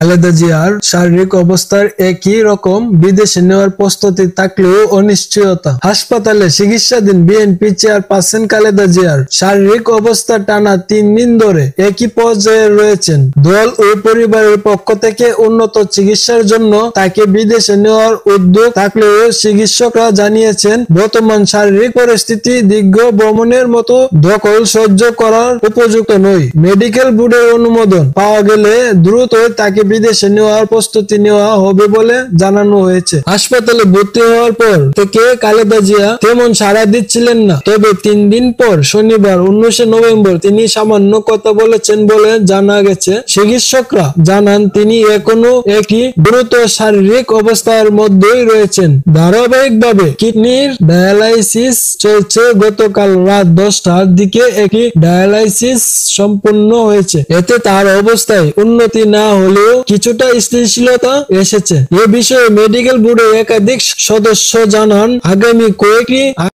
খালেদা জিয়ার শারীরিক অবস্থার একই রকম বিদেশে নেওয়ার প্রস্তুতি থাকলেও অনিশ্চয়তা। হাসপাতালে চিকিৎসাধীন বিএনপি চেয়ারপারসন খালেদা জিয়ার শারীরিক অবস্থা টানা 3 দিন ধরে একই পর্যায়ে রয়েছেন। দল ও পরিবারের পক্ষ থেকে উন্নত চিকিৎসার জন্য তাকে বিদেশে নেওয়ার উদ্যোগ থাকলেও চিকিৎসকরা জানিয়েছেন বর্তমান শারীরিক পরিস্থিতি দীর্ঘ ভ্রমণের মতো ধকল সহ্য করার উপযুক্ত নয়। মেডিকেল বোর্ডের অনুমোদন পাওয়া গেলে দ্রুতই তাকে বিদেশে নেওয়ার প্রস্তুতি নেওয়া হবে বলে জানানো হয়েছে। হাসপাতালে ভর্তি হওয়ার পর থেকে খালেদা জিয়া তেমন সাড়া দিচ্ছিলেন না। তবে 3 দিন পর শনিবার 19 নভেম্বর তিনি সামান্য কথা বলেছেন বলে জানা গেছে। চিকিৎসকরা জানান তিনি এখনো একই গুরুতর শারীরিক অবস্থার মধ্যেই রয়েছেন। ধারাবাহিকভাবে কিডনির ডায়ালাইসিস চলছে। গতকাল রাত 10টার দিকে একই ডায়ালাইসিস সম্পন্ন হয়েছে। এতে তার অবস্থায় উন্নতি না হলেও কিছুটা স্থিতিশীলতা এসেছে। এ বিষয়ে মেডিকেল বোর্ডের একাধিক সদস্য জানান আগামী কয়েকটি